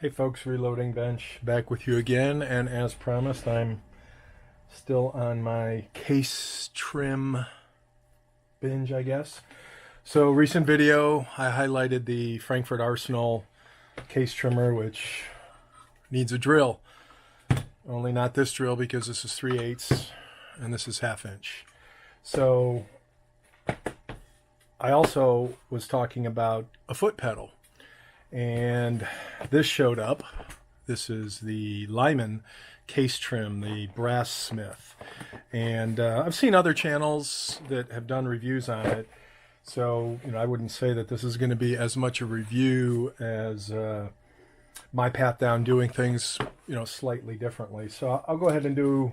Hey folks, Reloading Bench back with you again, and as promised, I'm still on my case trim binge, I guess. So recent video, I highlighted the Frankfurt Arsenal case trimmer, which needs a drill. Only not this drill because this is 3/8 and this is 1/2 inch. So I also was talking about a foot pedal. And this showed up. This is the Lyman Case Trim, the brass smith. And I've seen other channels that have done reviews on it. So, I wouldn't say that this is going to be as much a review as my path down doing things, slightly differently. So I'll go ahead and do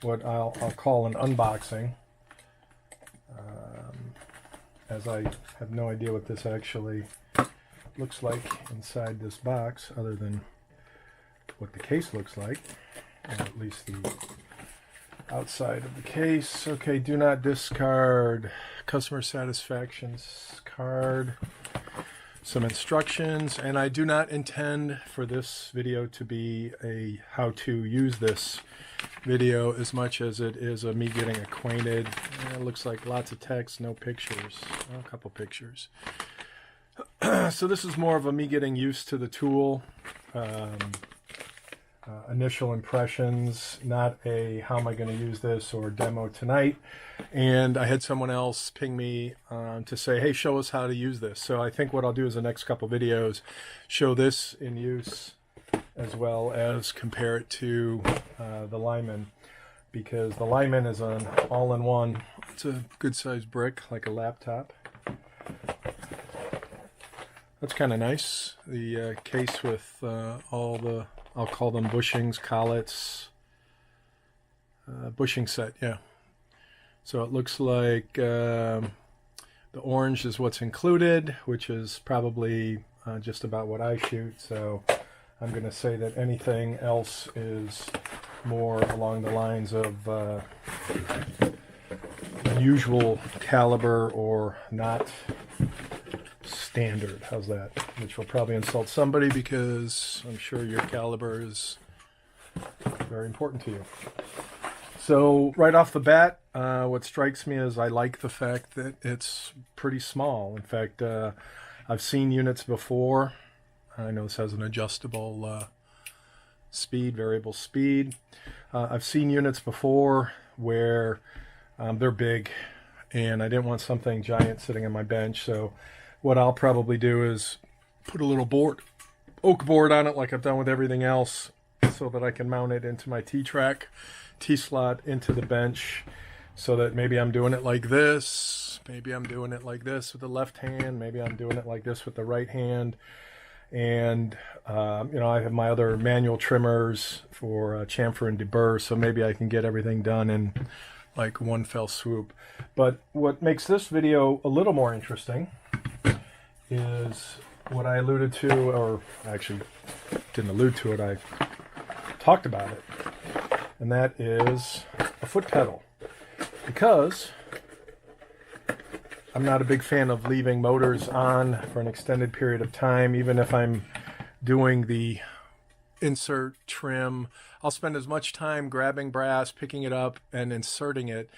what I'll call an unboxing. As I have no idea what this actually looks like inside this box, other than what the case looks like, or at least the outside of the case. Okay, do not discard, customer satisfaction card, some instructions, and I do not intend for this video to be a how to use this video as much as it is a me getting acquainted. It looks like lots of text, no pictures. Well, a couple pictures. So this is more of a me getting used to the tool, initial impressions, not a how am I going to use this or demo tonight. And I had someone else ping me to say, hey, show us how to use this. So I think what I'll do is the next couple videos show this in use as well as compare it to the Lyman, because the Lyman is an all-in-one. It's a good sized brick, like a laptop. That's kind of nice. The case with all the, I'll call them bushings, collets, bushing set, yeah. So it looks like the orange is what's included, which is probably just about what I shoot. So I'm going to say that anything else is more along the lines of usual caliber or not standard. How's that? Which will probably insult somebody because I'm sure your caliber is very important to you. So right off the bat, what strikes me is I like the fact that it's pretty small. In fact, I've seen units before. I know this has an adjustable speed, variable speed. I've seen units before where they're big, and I didn't want something giant sitting on my bench. So what I'll probably do is put a little board, oak board on it like I've done with everything else, so that I can mount it into my T-track, T-slot into the bench, so that maybe I'm doing it like this, maybe I'm doing it like this with the left hand, maybe I'm doing it like this with the right hand. And, I have my other manual trimmers for chamfer and deburr, so maybe I can get everything done in like one fell swoop. But what makes this video a little more interesting is what I alluded to, or actually didn't allude to it, I talked about it, and that is a foot pedal. Because I'm not a big fan of leaving motors on for an extended period of time, even if I'm doing the insert trim. I'll spend as much time grabbing brass, picking it up, and inserting it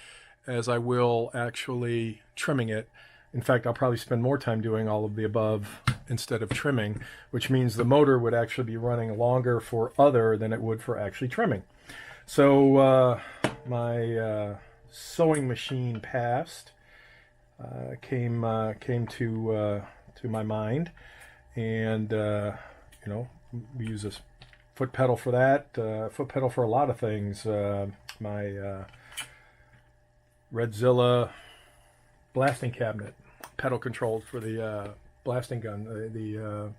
as I will actually trimming it. In fact, I'll probably spend more time doing all of the above instead of trimming, which means the motor would actually be running longer for other than it would for actually trimming. So my sewing machine past came to my mind, and we use this foot pedal for that, foot pedal for a lot of things. My Redzilla blasting cabinet, pedal controlled for the blasting gun, the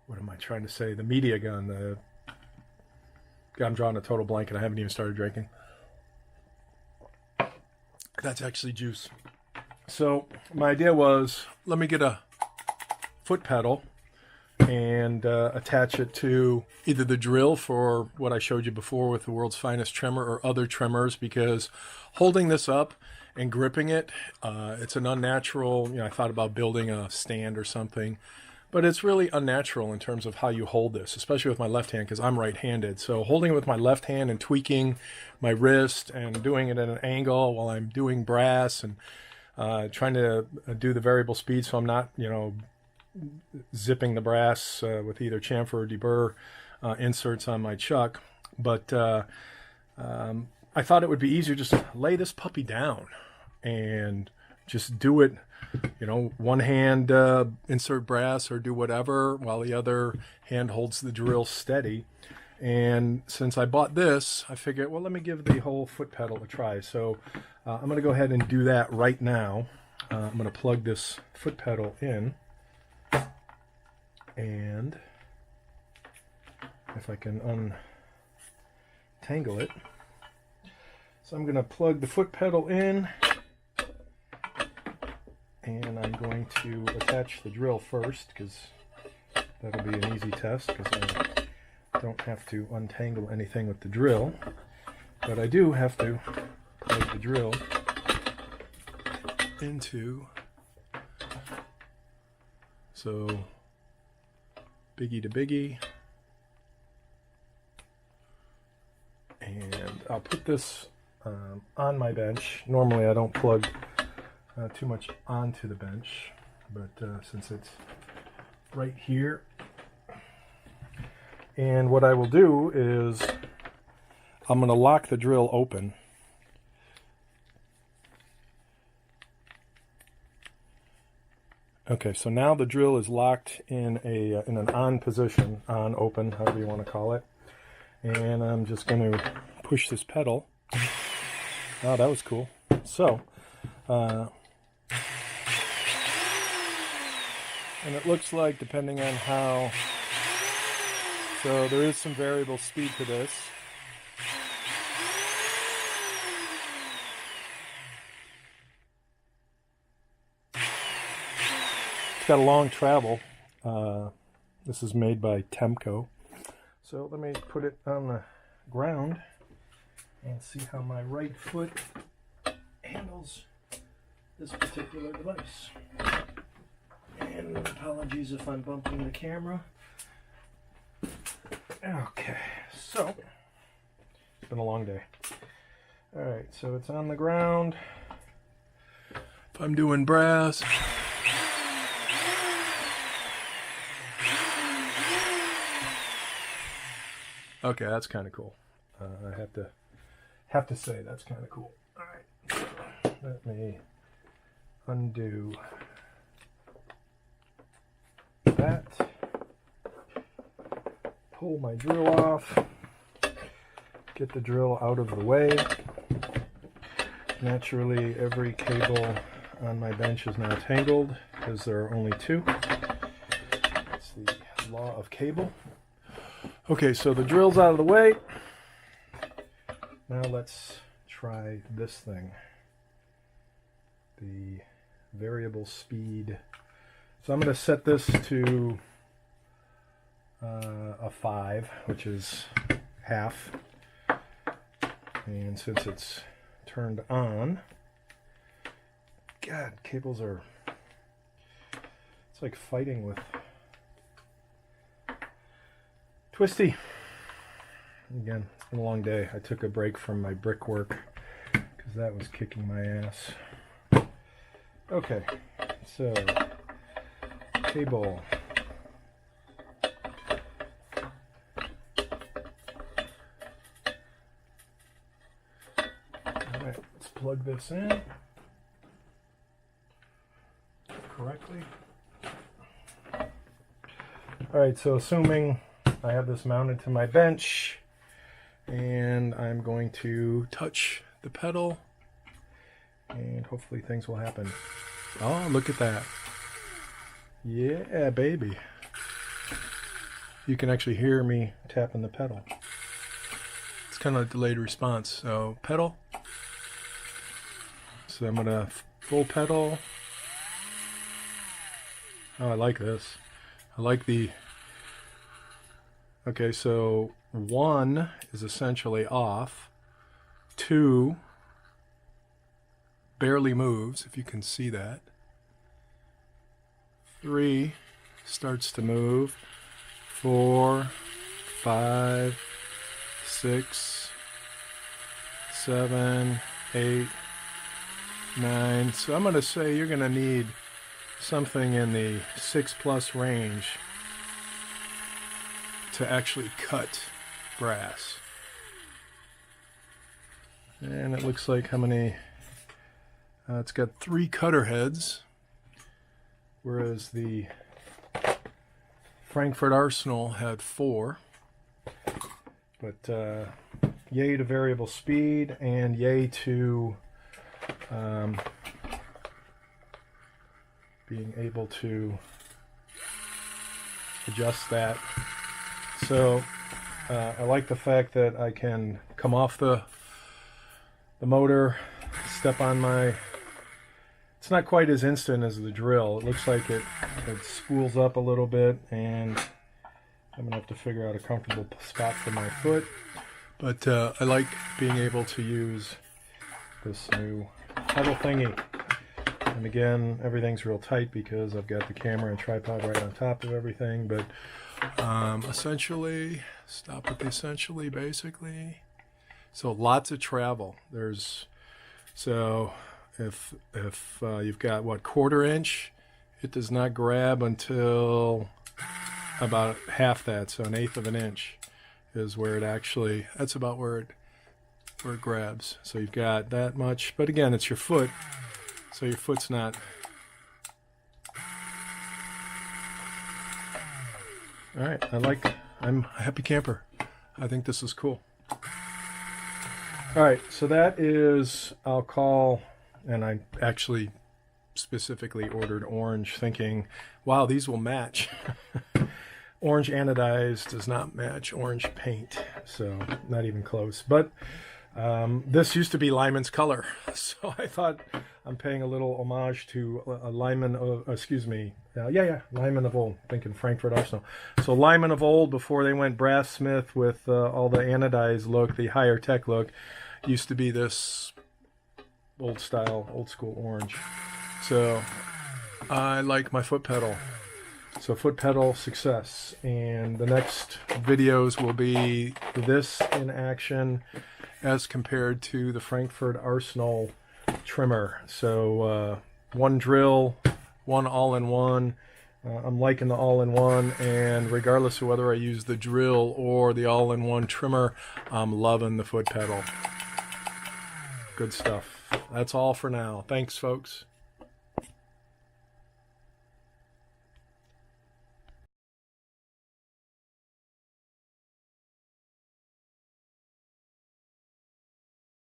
what am I trying to say, the media gun. I'm drawing a total blank and I haven't even started drinking. That's actually juice. So my idea was, let me get a foot pedal and attach it to either the drill for what I showed you before with the world's finest trimmer, or other trimmers, because holding this up and gripping it, it's an unnatural, I thought about building a stand or something, but it's really unnatural in terms of how you hold this, especially with my left hand because I'm right-handed. So holding it with my left hand and tweaking my wrist and doing it at an angle while I'm doing brass and trying to do the variable speed so I'm not, you know, zipping the brass with either chamfer or deburr inserts on my chuck. But I thought it would be easier just to lay this puppy down and just do it, you know, one hand insert brass or do whatever while the other hand holds the drill steady. And since I bought this, I figured, well, let me give the whole foot pedal a try. So I'm going to go ahead and do that right now. I'm going to plug this foot pedal in. And if I can untangle it. So I'm going to plug the foot pedal in. And I'm going to attach the drill first because that'll be an easy test because I don't have to untangle anything with the drill. But I do have to plug the drill into, so biggie to biggie. And I'll put this on my bench. Normally I don't plug too much onto the bench, but since it's right here, and what I will do is I'm going to lock the drill open. Okay, so now the drill is locked in an on position, on open, however you want to call it, and I'm just going to push this pedal. Oh, that was cool. So. And it looks like, depending on how, so there is some variable speed to this. It's got a long travel. This is made by Temco. So let me put it on the ground and see how my right foot handles this particular device. And apologies if I'm bumping the camera. Okay, so it's been a long day. Alright, so it's on the ground. If I'm doing brass, okay, that's kind of cool. I have to say that's kind of cool. Alright, so let me undo that, pull my drill off, get the drill out of the way. Naturally, every cable on my bench is now tangled because there are only two. It's the law of cable. Okay, so the drill's out of the way. Now let's try this thing. The variable speed. So I'm going to set this to a 5, which is half. And since it's turned on, God, cables are, it's like fighting with twisty. Again, it's been a long day. I took a break from my brickwork because that was kicking my ass. Okay, so cable. Alright, let's plug this in correctly. Alright, so assuming I have this mounted to my bench and I'm going to touch the pedal and hopefully things will happen. Oh, look at that. Yeah, baby. You can actually hear me tapping the pedal. It's kind of a delayed response. So, pedal. So I'm going to full pedal. Oh, I like this. I like the... Okay, so 1 is essentially off. 2 barely moves, if you can see that. 3 starts to move. 4, 5, 6, 7, 8, 9. So I'm going to say you're going to need something in the 6+ range to actually cut brass. And it looks like how many? It's got 3 cutter heads, whereas the Frankfurt Arsenal had 4. But yay to variable speed, and yay to being able to adjust that. So I like the fact that I can come off the motor, step on my... It's not quite as instant as the drill. It looks like it spools up a little bit, and I'm going to have to figure out a comfortable spot for my foot. But I like being able to use this new pedal thingy. And again, everything's real tight because I've got the camera and tripod right on top of everything. But essentially, stop with the essentially, basically. So lots of travel. So if you've got, what, 1/4 inch, it does not grab until about half that. So 1/8 of an inch is where it actually, that's about where it grabs. So you've got that much. But again, it's your foot. So your foot's not... All right, I'm a happy camper. I think this is cool. All right, so that is, I'll call, and I actually specifically ordered orange thinking, wow, these will match. Orange anodized does not match orange paint, so not even close. But this used to be Lyman's color, so I thought I'm paying a little homage to Lyman of, Lyman of old, thinking Frankfurt Arsenal. So Lyman of old, before they went brass smith with all the anodized look, the higher tech look, used to be this old style, old school orange. So I like my foot pedal. So foot pedal success. And the next videos will be this in action as compared to the Frankfurt Arsenal trimmer. So one drill, one all-in-one. I'm liking the all-in-one, and regardless of whether I use the drill or the all-in-one trimmer, I'm loving the foot pedal. Good stuff. That's all for now. Thanks, folks.